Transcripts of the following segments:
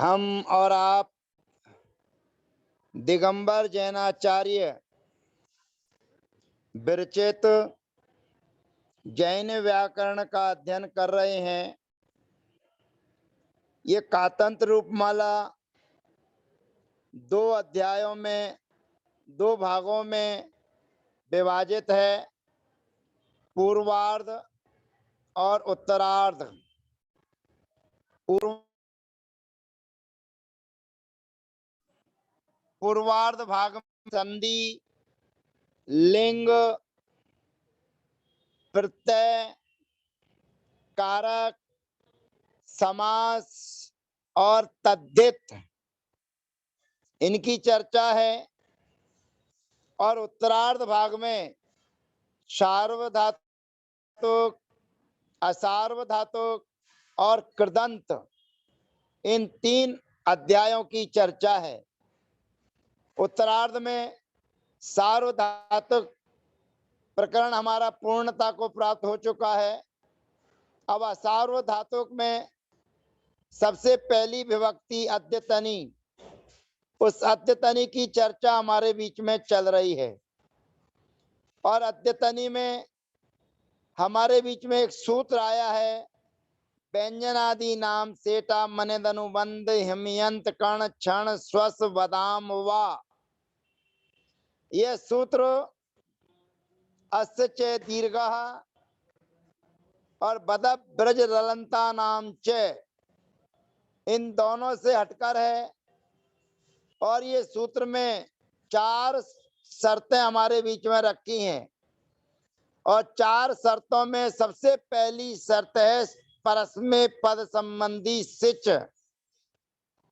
हम और आप दिगंबर जैनाचार्य विरचित जैन व्याकरण का अध्ययन कर रहे हैं। ये कातंत्र रूपमाला 2 अध्यायों में 2 भागों में विभाजित है, पूर्वार्ध और उत्तरार्ध। पूर्वार्ध भाग में संधि, लिंग, प्रत्यय, कारक, समास और तद्धित इनकी चर्चा है। और उत्तरार्ध भाग में सार्वधातुक, असार्वधातुक और कृदंत इन 3 अध्यायों की चर्चा है। उत्तरार्ध में सार्वधातुक प्रकरण हमारा पूर्णता को प्राप्त हो चुका है। अब असार्वधातुक में सबसे पहली विभक्ति अद्यतनी, उस अद्यतनी की चर्चा हमारे बीच में चल रही है। और अद्यतनी में हमारे बीच में एक सूत्र आया है, व्यंजनादि नाम सेटा मनेद अनुबंध हिमयंत कर्ण क्षण स्वस बदाम वा। यह सूत्र अस्य च दीर्घः और बद ब्रज रलंता नाम च, इन दोनों से हटकर है। और ये सूत्र में 4 शर्तें हमारे बीच में रखी हैं। और 4 शर्तों में सबसे पहली शर्त है परस्मै पद संबंधी सिच।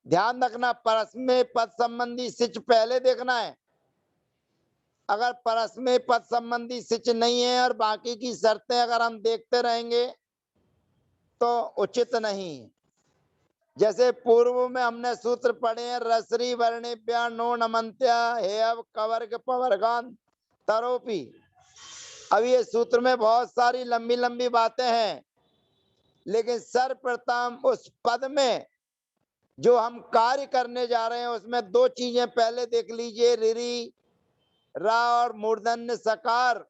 ध्यान रखना, परस्मै पद संबंधी सिच पहले देखना है। अगर परस्मै पद संबंधी सिच नहीं है और बाकी की शर्तें अगर हम देखते रहेंगे तो उचित नहीं। जैसे पूर्व में हमने सूत्र पढ़े हैं, रसरी वर्णेभ्य नो नमंत्या हेव कवर्ग पवर्गान तरोपी। अब ये सूत्र में बहुत सारी लंबी लंबी बातें हैं, लेकिन सर्वप्रथम उस पद में जो हम कार्य करने जा रहे हैं उसमें 2 चीजें पहले देख लीजिए, रिरी रा और मूर्धन्य सकार।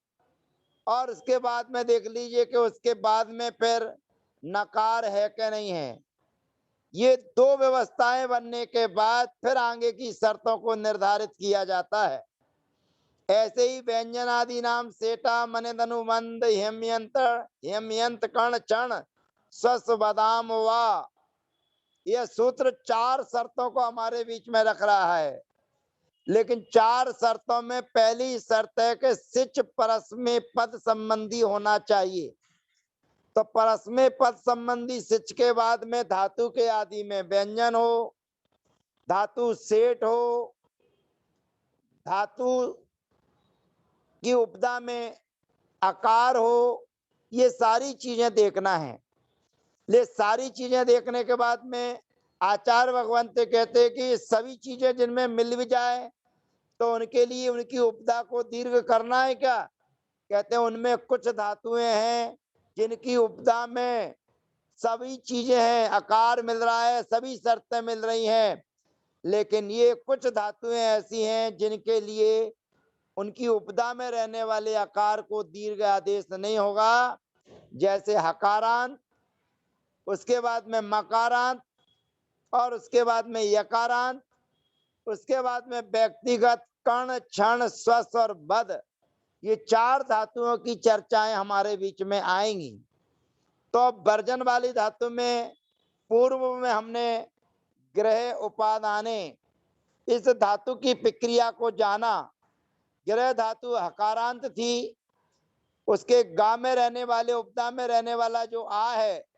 और उसके बाद में देख लीजिए कि उसके बाद में फिर नकार है कि नहीं है। ये 2 व्यवस्थाएं बनने के बाद फिर आगे की शर्तों को निर्धारित किया जाता है। ऐसे ही व्यंजनादि नाम सेटा मनिद अनुबंध हेमयंत कर्ण क्षण स्वस्थ बदाम वा। यह सूत्र 4 शर्तों को हमारे बीच में रख रहा है। लेकिन 4 शर्तों में पहली शर्त है कि सिच परस्मै पद संबंधी होना चाहिए। तो परस्मै पद संबंधी सिच के बाद में धातु के आदि में व्यंजन हो, धातु सेठ हो, धातु की उपदा में आकार हो, ये सारी चीजें देखना है। ले सारी चीजें देखने के बाद में आचार्य भगवंत कहते हैं कि सभी चीजें जिनमें मिल भी जाए तो उनके लिए उनकी उपदा को दीर्घ करना है क्या? कहते हैं उनमें कुछ धातुएं हैं जिनकी उपदा में सभी चीजें हैं, आकार मिल रहा है, सभी शर्तें मिल रही हैं, लेकिन ये कुछ धातुएं ऐसी हैं जिनके लिए उनकी उपदा में रहने वाले आकार को दीर्घ आदेश नहीं होगा। जैसे हकारांत, उसके बाद में मकारांत और उसके बाद में यकारांत, उसके बाद में व्यक्तिगत कर्ण क्षण स्वस्थ और बद। ये 4 धातुओं की चर्चाएं हमारे बीच में आएंगी। तो वर्जन वाली धातु में पूर्व में हमने ग्रह उपादाने इस धातु की प्रक्रिया को जाना। ग्रह धातु हकारांत थी, उसके गा में रहने वाले उपदा में रहने वाला जो आ है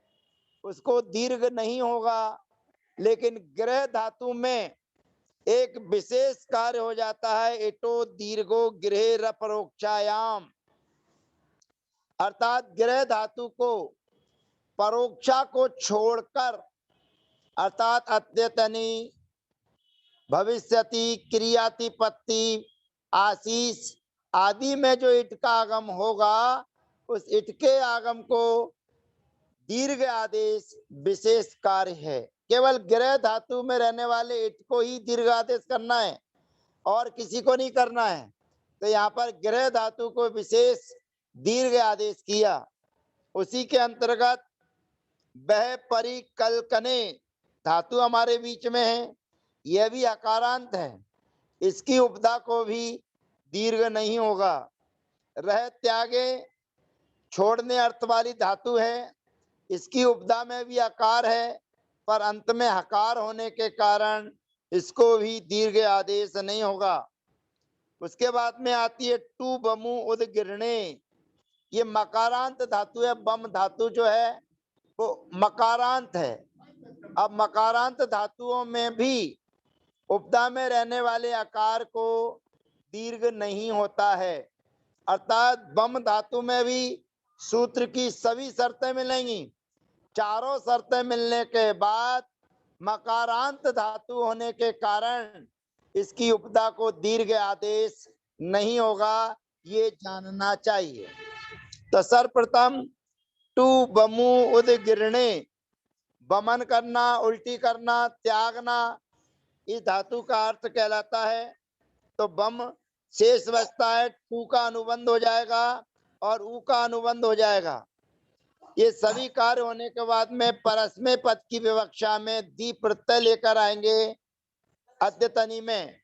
उसको दीर्घ नहीं होगा। लेकिन ग्रह धातु में एक विशेष कार्य हो जाता है, इटो दीर्घो गृह रपरोक्षायाम, अर्थात ग्रह धातु को परोक्षा को छोड़कर, अर्थात अद्यतनी, भविष्यति, क्रियातिपत्ति, आशीष आदि में जो इट का आगम होगा उस इट के आगम को दीर्घ आदेश विशेष कार्य है। केवल गृह धातु में रहने वाले इट को ही दीर्घ आदेश करना है और किसी को नहीं करना है। तो यहाँ पर गृह धातु को विशेष दीर्घ आदेश किया। उसी के अंतर्गत वह परिकल्पने धातु हमारे बीच में है, यह भी अकारांत है, इसकी उपधा को भी दीर्घ नहीं होगा। रह त्यागे छोड़ने अर्थ वाली धातु है, इसकी उपधा में भी आकार है, पर अंत में हकार होने के कारण इसको भी दीर्घ आदेश नहीं होगा। उसके बाद में आती है टू बमु उदगिरणे, ये मकारांत धातु है। बम धातु जो है वो मकारांत है। अब मकारांत धातुओं में भी उपधा में रहने वाले आकार को दीर्घ नहीं होता है, अर्थात बम धातु में भी सूत्र की सभी शर्तें मिलेंगी। चारों शर्तें मिलने के बाद मकारांत धातु होने के कारण इसकी उपधा को दीर्घ आदेश नहीं होगा, ये जानना चाहिए। तो सर्वप्रथम टू बमु उदगिरणे, बमन करना, उल्टी करना, त्यागना, इस धातु का अर्थ कहलाता है। तो बम शेष बचता है, टू का अनुबंध हो जाएगा और ऊ का अनुबंध हो जाएगा। ये सभी कार्य होने के बाद में परस्मै पद की विवक्षा में दी प्रत्यय लेकर आएंगे। अद्यतनी में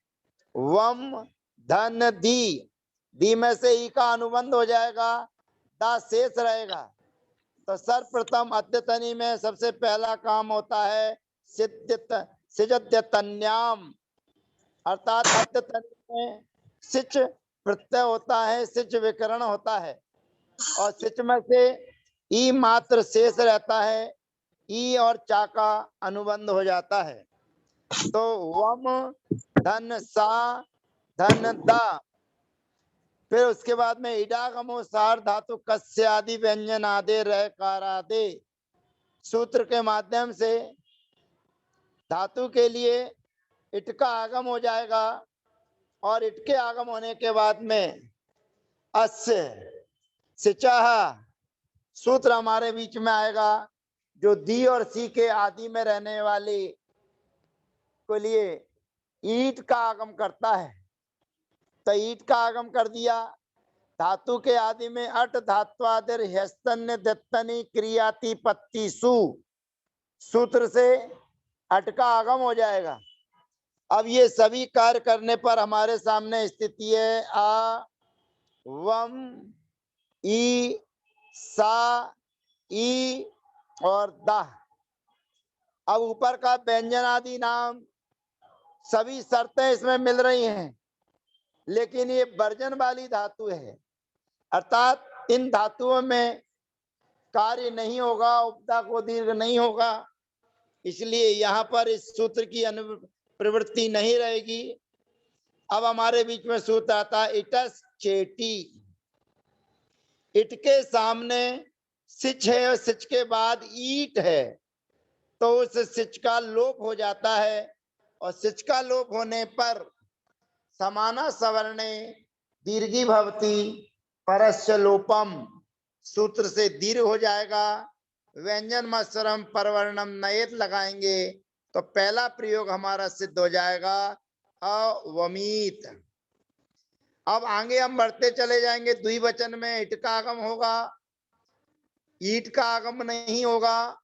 वम धन दी, दी में से ई का अनुबंध हो जाएगा, दा शेष रहेगा। तो सर्वप्रथम अद्यतनी में सबसे पहला काम होता है सिजद्यतन्याम, अर्थात अद्यतनी में सिच प्रत्यय होता है, सिच विकरण होता है और सिच में से ई मात्र शेष रहता है, ई और चा का अनुबंध हो जाता है। तो वम धन सा धन दा, फिर उसके बाद में इडागमो सार धातु कस्य आदि व्यंजन आदे रह कारादे, सूत्र के माध्यम से धातु के लिए इट का आगम हो जाएगा और इट के आगम होने के बाद में अस्य सिचाह सूत्र हमारे बीच में आएगा, जो दी और सी के आदि में रहने वाले के लिए ईट का आगम करता है। तो ईट का आगम कर दिया। धातु के आदि में अट धात्वादिर ह्यस्तन्य दत्तनी क्रियाति पत्ती सु, सूत्र से अट का आगम हो जाएगा। अब ये सभी कार्य करने पर हमारे सामने स्थिति है आ वम ई सा ई और दाह। अब ऊपर का व्यंजन आदि नाम सभी शर्तें इसमें मिल रही हैं, लेकिन ये वर्जन वाली धातु है, अर्थात इन धातुओं में कार्य नहीं होगा, उपधा को दीर्घ नहीं होगा, इसलिए यहाँ पर इस सूत्र की प्रवृत्ति नहीं रहेगी। अब हमारे बीच में सूत्र आता है इटस चेटी, इट के सामने सिच है और सिच के बाद ईट है, तो उस सिच का लोप हो जाता है और सिच का लोप होने पर समाना सवर्णे दीर्घी भवती परस्य लोपम, सूत्र से दीर्घ हो जाएगा। व्यंजन मत्सरम परवर्णम नयत लगाएंगे तो पहला प्रयोग हमारा सिद्ध हो जाएगा अवमीत। अब आगे हम बढ़ते चले जाएंगे, द्विवचन में इट का आगम होगा, ईट का आगम नहीं होगा।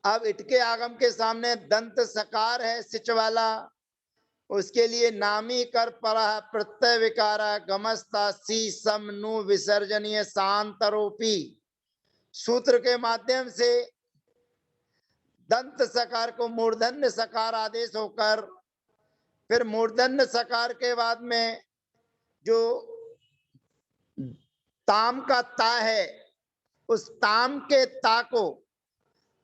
अब इट के आगम के सामने दंत सकार है सिच वाला, उसके लिए नामी कर पर प्रत्यय विकारा गमस्ता सी सम नु विसर्जनीय शांतरोपी, सूत्र के माध्यम से दंत सकार को मूर्धन्य सकार आदेश होकर फिर मूर्धन्य सकार के बाद में जो ताम का ता है, उस ताम के ता को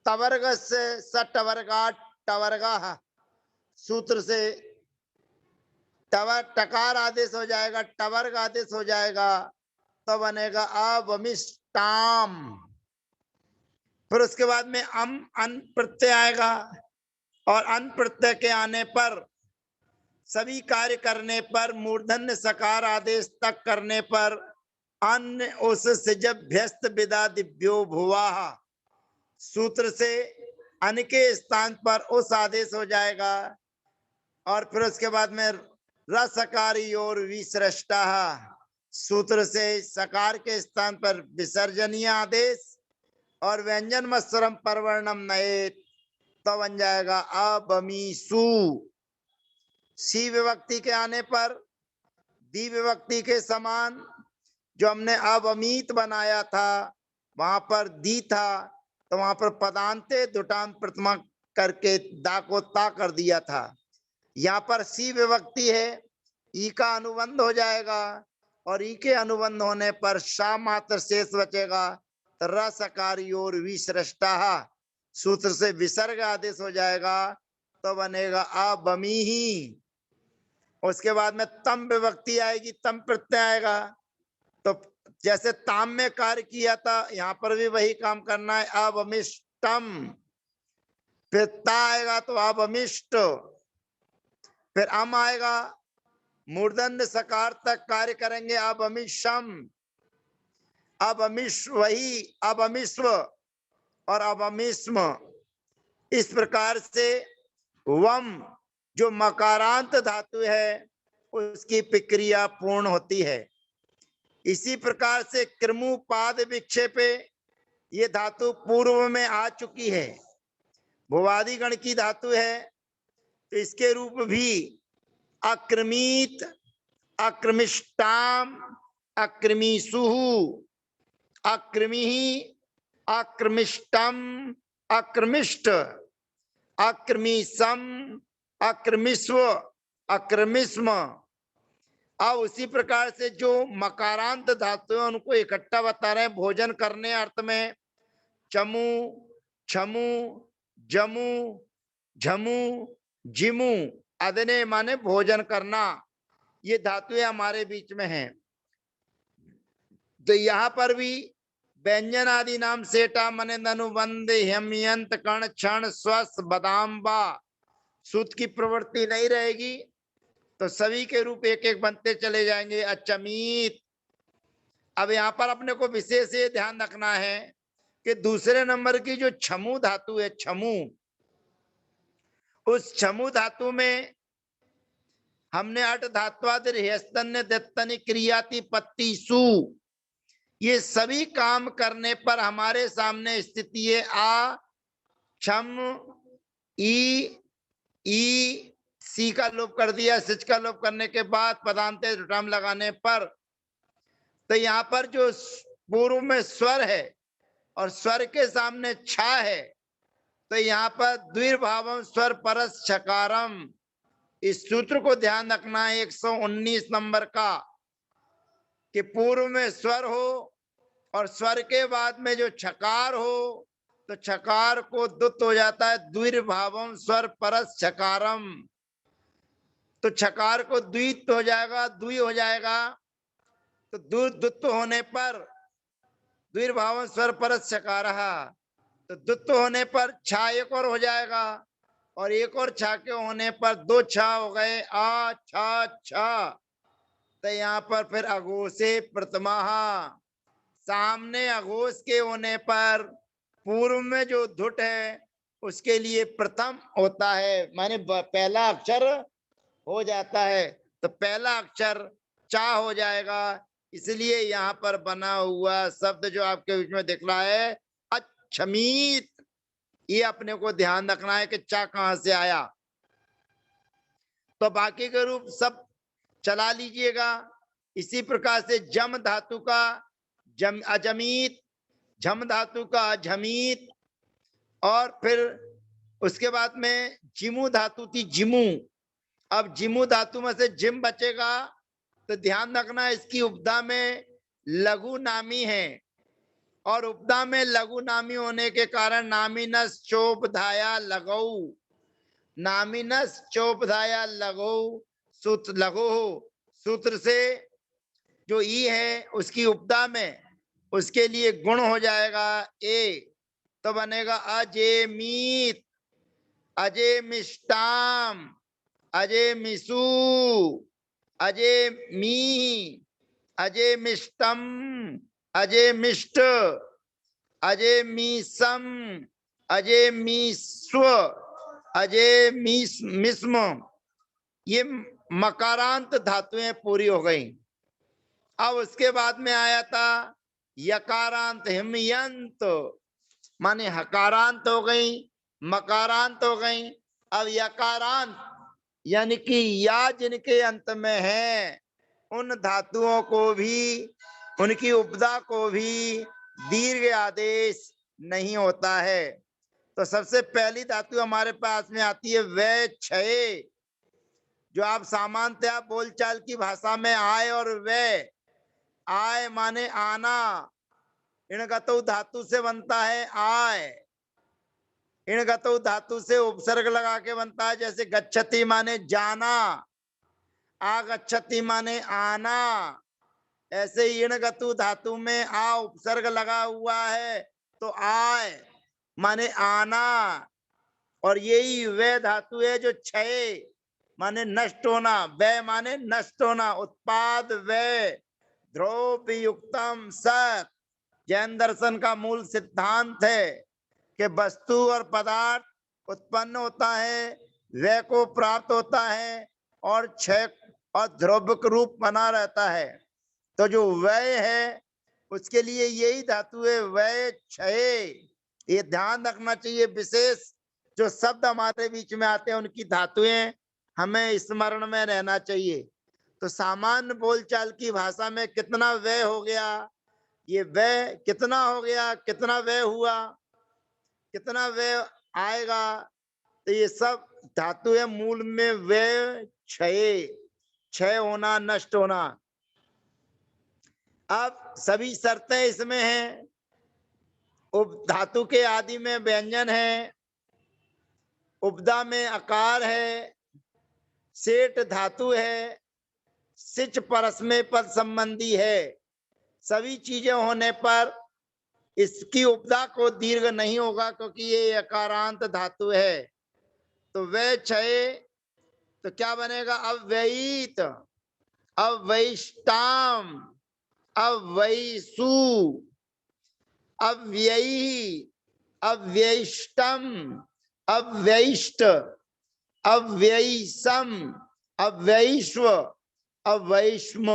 तवर्ग से सटवर्गा टवर्गा, सूत्र से टकार आदेश हो जाएगा, टवर्ग आदेश हो जाएगा, तो बनेगा अवमिष्टाम। फिर उसके बाद में अन प्रत्यय आएगा और अन प्रत्यय के आने पर सभी कार्य करने पर मूर्धन्य सकार आदेश तक करने पर अन्य उस सिजभ्यस्त विदा दिव्यो भुवा, सूत्र से अन के स्थान पर उस आदेश हो जाएगा। और फिर उसके बाद में रसकारी और विसृष्टा, सूत्र से सकार के स्थान पर विसर्जनीय आदेश और व्यंजन मत्सरम परवर्णम नए, तो बन जाएगा अबमीसु। सी विभक्ति के आने पर दी विभक्ति के समान जो हमने अबमीत बनाया था वहां पर दी था, तो वहां पर पदांते दुटान प्रथमा करके दा को ता कर दिया था। यहाँ पर सी विभक्ति है, ई का अनुबंध हो जाएगा और ई के अनुबंध होने पर शा मात्र शेष बचेगा। तो रसकारी और विसृष्टा, सूत्र से विसर्ग आदेश हो जाएगा, तो बनेगा अबमी ही। उसके बाद में तम विभक्ति आएगी, तम प्रत्यय आएगा। तो जैसे ताम में कार्य किया था यहाँ पर भी वही काम करना है, अबमिष्टम। फिर ता आएगा तो अबमिष्ट, फिर अम आएगा, मूर्धन्य सकार तक कार्य करेंगे, अबमिशम, अबमिश्व, वही अबमिश्व और अबमिस्म। इस प्रकार से वम जो मकारांत धातु है उसकी प्रक्रिया पूर्ण होती है। इसी प्रकार से कृमुपाद विक्षेपे, ये धातु पूर्व में आ चुकी है, भुवादि गण की धातु है। तो इसके रूप भी अक्रमित, अक्रमिष्टाम, अक्रमीसुहु, अक्रमिहि, अक्रमिष्टम, अक्रमिष्ट, अक्रमीसम, अक्रमिस्व, अक्रमिस्म। अब उसी प्रकार से जो मकारांत धातु है उनको इकट्ठा बता रहे हैं भोजन करने अर्थ में। चमू, छमू, जमू, झमू, जिमू, अदने माने भोजन करना, ये धातुएं हमारे बीच में हैं। तो यहाँ पर भी व्यंजन आदि नाम सेटा मने अनुबंध हेमयंत कर्ण क्षण स्वस्थ बदाम्बा, सूत की प्रवृत्ति नहीं रहेगी, तो सभी के रूप एक एक बनते चले जाएंगे। अचमीत। अब यहाँ पर अपने को विशेष ये ध्यान रखना है कि दूसरे नंबर की जो छमू धातु है, छमू, उस छमू धातु में हमने अट धात्वादिस्तन्य दत्तनि क्रियाति पत्ती सु, ये सभी काम करने पर हमारे सामने स्थिति है आ, छम, ई, सी का लोप कर दिया, सिच का लोप करने के बाद पदांते रुटाम लगाने पर, तो यहाँ पर जो पूर्व में स्वर है और स्वर के सामने छा है, तो यहाँ पर द्विर्भावम स्वर परस छकारम। इस सूत्र को ध्यान रखना है 119 नंबर का, कि पूर्व में स्वर हो और स्वर के बाद में जो छकार हो तो छकार को दुत हो जाता है, द्विर्भावम स्वर परस छकारम। तो छकार को द्वित हो जाएगा, द्वि हो जाएगा, तो दुत्व होने पर द्विर्भावम स्वर परस छकार, तो दुत्व होने पर छा एक और हो जाएगा और एक और छा के होने पर दो छा हो गए, आ छा छा। तो यहाँ पर फिर अघोषे प्रथमा, सामने अघोष के होने पर पूर्व में जो धुट है उसके लिए प्रथम होता है, माने पहला अक्षर हो जाता है, तो पहला अक्षर चा हो जाएगा। इसलिए यहाँ पर बना हुआ शब्द जो आपके बीच में दिख रहा है अक्षमीत, ये अपने को ध्यान रखना है कि चा कहां से आया। तो बाकी के रूप सब चला लीजिएगा। इसी प्रकार से जम धातु का जम अजमीत, झम धातु का अझमीत, और फिर उसके बाद में जिमू धातु थी जिमू। अब जिमू धातु में से जिम बचेगा, तो ध्यान रखना इसकी उपधा में लघु नामी है, और उपधा में लघु नामी होने के कारण नामिनस चोपधाया लगऊ, नामिनस चोपधाया लगऊ, सूत्र लघु सूत्र से जो ई है उसकी उपधा में उसके लिए गुण हो जाएगा ए, तो बनेगा अजेमीत, अजय मिष्टाम, अजय मिसु, अजय मी, अजय मिष्टम, अजय मिष्ट, अजय मीसम, अजय मीस्व, अजय मिस्म, ये मकारांत धातुएं पूरी हो गई। अब उसके बाद में आया था यकारांत, हिमयंत, माने हकारांत हो गई, मकारांत हो गई। अब यकारांत यानी कि या जिनके अंत में है उन धातुओं को भी, उनकी उपदा को भी दीर्घ आदेश नहीं होता है। तो सबसे पहली धातु हमारे पास में आती है वे छय, जो आप सामान्यतः बोलचाल की भाषा में आय और वे, आय माने आना, इणगतौ धातु से बनता है आय, इणगतौ धातु से उपसर्ग लगा के बनता है, जैसे गच्छति माने जाना, आगच्छति माने आना, ऐसे ही इणगतु धातु में आ उपसर्ग लगा हुआ है तो आय माने आना। और यही वे धातु है जो क्षय माने नष्ट होना, वे माने नष्ट होना, उत्पाद वे ध्रुवयुक्तम सत। जैन दर्शन का मूल सिद्धांत है कि वस्तु और पदार्थ उत्पन्न होता है, वे को प्राप्त होता है और क्षय और ध्रुव रूप बना रहता है। तो जो वय है उसके लिए यही धातु है वय क्षय। ये ध्यान रखना चाहिए, विशेष जो शब्द हमारे बीच में आते हैं उनकी धातुएं हमें स्मरण में रहना चाहिए। तो सामान्य बोलचाल की भाषा में कितना व्यय हो गया, ये व्यय कितना हो गया, कितना व्यय हुआ, कितना व्यय आएगा, तो ये सब धातु है मूल में व्यय क्षय, क्षय होना, नष्ट होना। अब सभी शर्तें इसमें हैं। उप धातु के आदि में व्यंजन है, उपदा में आकार है, सेठ धातु है, सिच परस्मै पद संबंधी है। सभी चीजें होने पर इसकी उपदा को दीर्घ नहीं होगा क्योंकि ये अकारांत धातु है। तो वे क्षय, तो क्या बनेगा, अव्ययित, अवैष्टाम, अवैसु, अव्ययी, अव्ययिष्टम, अव्ययिष्ट, अव्ययिसम, अव्ययिष्व, अवैष्म।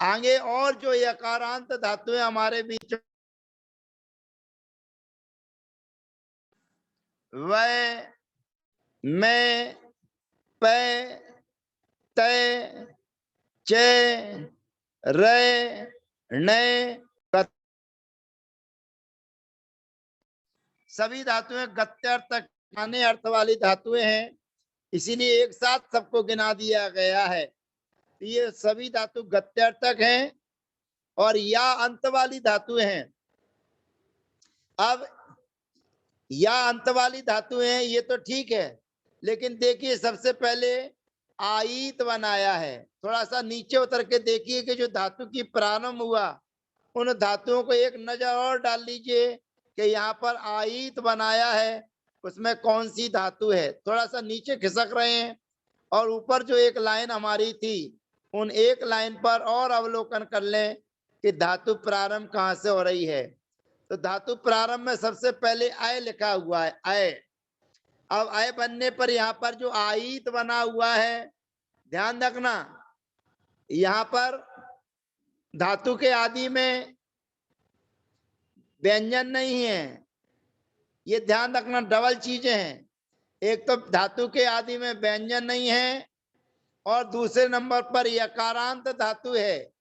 आगे और जो यकारांत धातुएं हमारे बीच वै, मैं, पै, तय, चे, रे, ने, सभी धातुएं गत्यर्थ माने अर्थ वाली धातुएं हैं, इसीलिए एक साथ सबको गिना दिया गया है। ये सभी धातु गत्यर्थक हैं और या अंत वाली धातुएं हैं। अब या अंत वाली धातु है ये तो ठीक है, लेकिन देखिए सबसे पहले आयित बनाया है। थोड़ा सा नीचे उतर के देखिए कि जो धातु की प्रारंभ हुआ उन धातुओं को एक नजर और डाल लीजिए कि यहाँ पर आयित बनाया है, उसमें कौन सी धातु है। थोड़ा सा नीचे खिसक रहे हैं और ऊपर जो एक लाइन हमारी थी उन एक लाइन पर और अवलोकन कर लें कि धातु प्रारंभ कहाँ से हो रही है। तो धातु प्रारंभ में सबसे पहले अय लिखा हुआ है, अय। अब अय बनने पर यहाँ पर जो आयित बना हुआ है, ध्यान रखना यहाँ पर धातु के आदि में व्यंजन नहीं है, ये ध्यान रखना, डबल चीजें हैं। एक तो धातु के आदि में व्यंजन नहीं है और दूसरे नंबर पर यकारांत धातु है।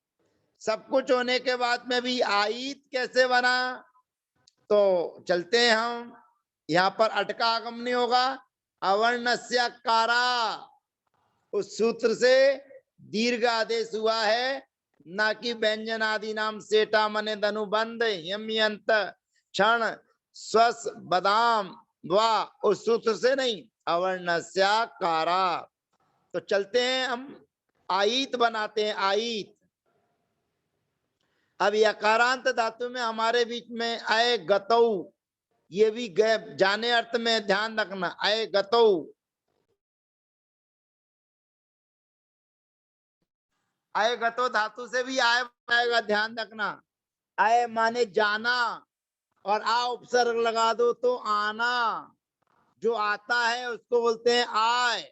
सब कुछ होने के बाद में भी आयित कैसे बना, तो चलते हैं हम। यहाँ पर अटका आगम नहीं होगा, अवर्णस्य कारा, उस सूत्र से दीर्घ आदेश हुआ है, ना कि व्यंजन आदि नाम सेटा मने धनुबंध यम्यंत क्षण स्वस बदाम वा, उस सूत्र से नहीं, अवर्णस्य कारा। तो चलते हैं हम, आयित बनाते हैं, आयित। अब यकारांत धातु में हमारे बीच में अय गतौ, ये भी जाने अर्थ में ध्यान रखना, अय गतौ। अय गतो धातु से भी आय आएगा, ध्यान रखना। अय माने जाना, और आ उपसर्ग लगा दो तो आना, जो आता है उसको बोलते हैं आय।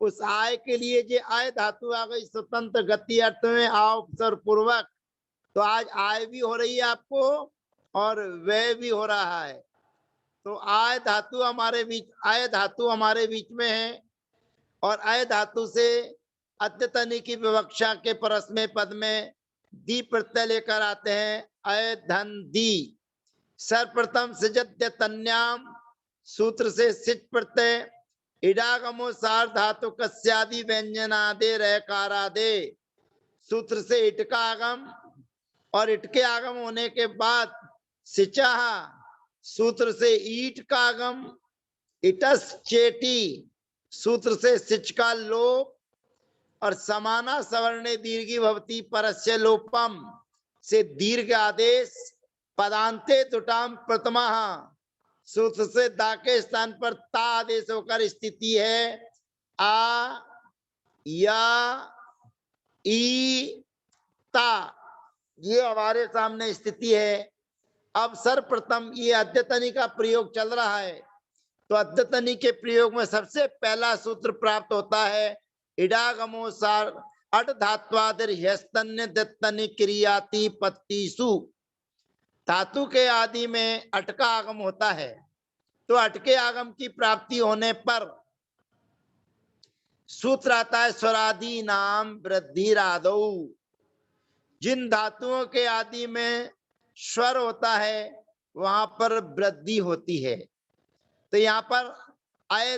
उस आय के लिए जो आय धातु आ गई स्वतंत्र गति अर्थ में आ उपसर्ग पूर्वक, तो आज आय भी हो रही है आपको और व्यय भी हो रहा है। तो आय धातु हमारे बीच, आय धातु हमारे बीच में है और आय धातु से अद्यतनी की विवक्षा के परस्मै पद में दी प्रत्यय लेकर आते हैं, अय धन दी। सर्वप्रथम सिजद्य तन्याम सूत्र से सिच प्रत्यय, इडागमो सार धातु कस्यादि व्यंजनादे रहकारादे सूत्र से इट का आगम और इट के आगम होने के बाद सिचा सूत्र से ईट का आगम, इटस चेटी सूत्र से सिच का लोप और समाना सवर्णे दीर्घी भवती परस्य लोपम से दीर्घ आदेश, पदांते तुटाम प्रथमा सूत्र से दा के स्थान पर ता आदेश होकर स्थिति है आ या ई ता, ये हमारे सामने स्थिति है। अब सर्वप्रथम ये अद्यतनी का प्रयोग चल रहा है, तो अद्यतनी के प्रयोग में सबसे पहला सूत्र प्राप्त होता है इडागमो सार अट धात्वादिर ह्यस्तन्य दत्तनि क्रियाति पत्तिसु। धातु के आदि में अट का आगम होता है, तो अट के आगम की प्राप्ति होने पर सूत्र आता है स्वरादि नाम वृद्धि राधौ। जिन धातुओं के आदि में स्वर होता है वहां पर वृद्धि होती है। तो यहाँ पर आय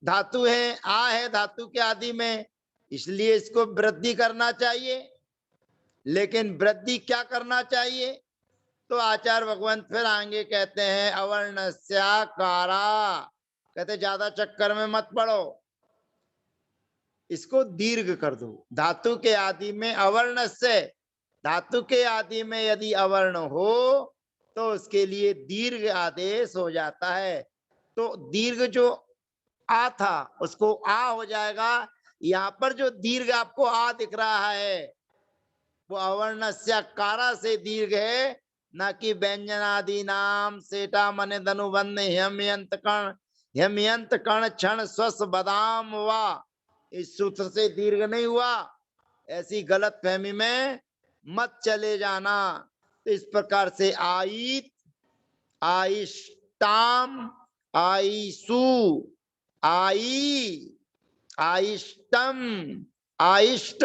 धातु है, आ है धातु के आदि में, इसलिए इसको वृद्धि करना चाहिए। लेकिन वृद्धि क्या करना चाहिए, तो आचार्य भगवंत फिर आगे कहते हैं अवर्णस्याकारा, कहते ज्यादा चक्कर में मत पड़ो, इसको दीर्घ कर दो। धातु के आदि में अवर्ण से, धातु के आदि में यदि अवर्ण हो तो उसके लिए दीर्घ आदेश हो जाता है। तो दीर्घ जो आ था उसको आ हो जाएगा। यहाँ पर जो दीर्घ आपको आ दिख रहा है वो अवर्णस्याकारा से दीर्घ है, न कि व्यंजनादि नाम सेटा मने धनुबंध हेमयंत कण, हेमयंत कण क्षण स्वस्थ बदाम वा, इस सूत्र से दीर्घ नहीं हुआ। ऐसी गलत फहमी में मत चले जाना। तो इस प्रकार से आईत, आइष्टाम, आईसु, आई, आइष्टम, आइष्ट,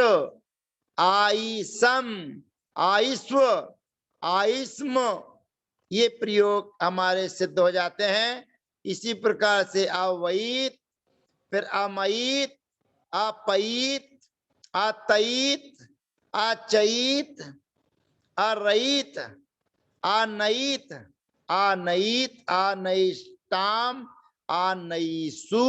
आईसम, आईस्व, आईस्म, ये प्रयोग हमारे सिद्ध हो जाते हैं। इसी प्रकार से अवैत, फिर अमयित, अपयित, अतयित, अचयित, अरयित, अनयित, अनयित, अनयिष्टाम, अनयिसु।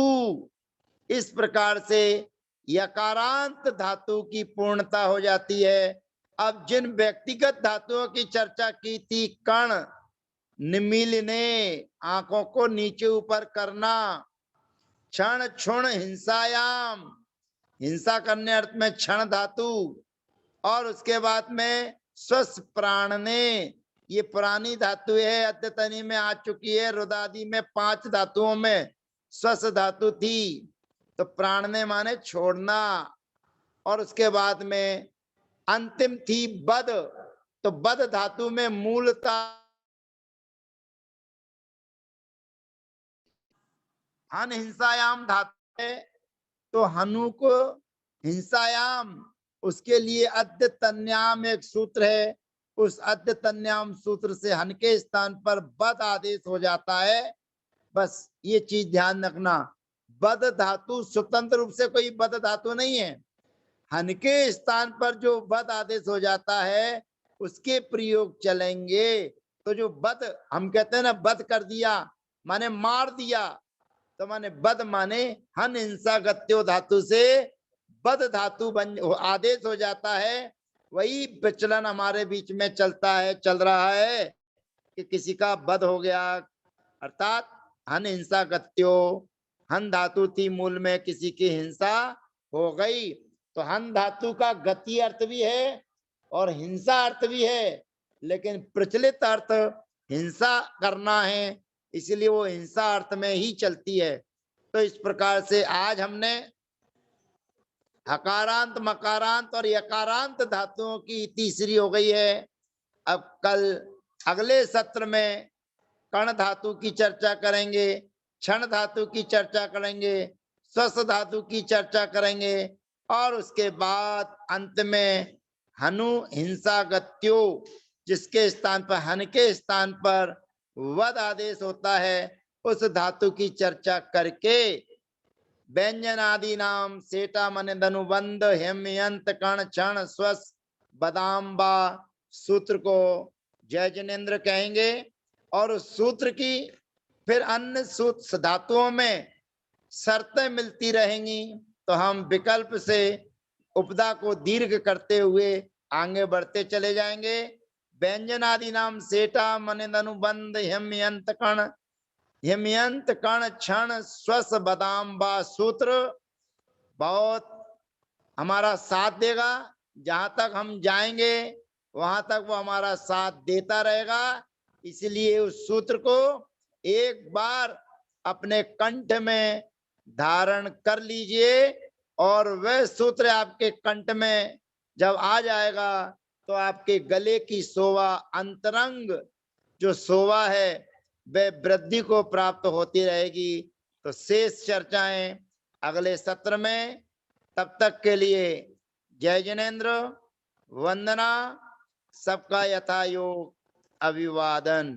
इस प्रकार से यकारांत धातु की पूर्णता हो जाती है। अब जिन व्यक्तिगत धातुओं की चर्चा की थी, कण, निमीलने, आंखों को नीचे ऊपर करना, क्षण क्षुण हिंसायाम, हिंसा करने अर्थ में क्षण धातु, और उसके बाद में स्वस्थ प्राणने, ये पुरानी धातु है, अद्यतनी में आ चुकी है। रुदादि में 5 धातुओं में स्वस्थ धातु थी, तो प्राणने माने छोड़ना। और उसके बाद में अंतिम थी बद, तो बद धातु में मूलता हन हिंसायाम धातु है, तो हनु को हिंसायाम, उसके लिए अद्यतन्याम एक सूत्र है, उस अद्यतन्याम सूत्र से हन के स्थान पर बद आदेश हो जाता है। बस ये चीज ध्यान रखना, बद धातु स्वतंत्र रूप से कोई बद धातु नहीं है। हन के स्थान पर जो बद आदेश हो जाता है उसके प्रयोग चलेंगे। तो जो बद हम कहते हैं ना, बद कर दिया माने मार दिया, तो माने बद माने हन हिंसा गत्यो धातु से बद धातु बन आदेश हो जाता है। वही विचलन हमारे बीच में चलता है, चल रहा है कि किसी का बद हो गया, अर्थात हन हिंसा गत्यो, हन धातु थी मूल में, किसी की हिंसा हो गई। तो हन धातु का गति अर्थ भी है और हिंसा अर्थ भी है, लेकिन प्रचलित अर्थ हिंसा करना है, इसलिए वो हिंसा अर्थ में ही चलती है। तो इस प्रकार से आज हमने हकारांत, मकारांत और यकारांत धातुओं की तीसरी हो गई है। अब कल अगले सत्र में कण धातु की चर्चा करेंगे, क्षण धातु की चर्चा करेंगे, स्वस्थ धातु की चर्चा करेंगे और उसके बाद अंत में हनु हिंसा गत्यो, जिसके स्थान पर हन के स्थान पर वद आदेश होता है, उस धातु की चर्चा करके व्यंजन आदि नाम सेटा मन धनुबंध हेमयंत कण क्षण स्वस्थ बदाम्बा सूत्र को जय जनेन्द्र कहेंगे। और उस सूत्र की फिर अन्य सूत्र धातुओं में शर्तें मिलती रहेंगी, तो हम विकल्प से उपदा को दीर्घ करते हुए आगे बढ़ते चले जाएंगे। व्यंजन आदि नाम सेटा मन अनुबंध हेमयंत कण क्षण स्वस्थ बदाम्बा सूत्र बहुत हमारा साथ देगा। जहां तक हम जाएंगे वहां तक वो हमारा साथ देता रहेगा। इसलिए उस सूत्र को एक बार अपने कंठ में धारण कर लीजिए और वह सूत्र आपके कंठ में जब आ जाएगा तो आपके गले की शोभा, अंतरंग जो शोभा है वह वृद्धि को प्राप्त होती रहेगी। तो शेष चर्चाएं अगले सत्र में। तब तक के लिए जय जनेन्द्र, वंदना, सबका यथा योग अभिवादन।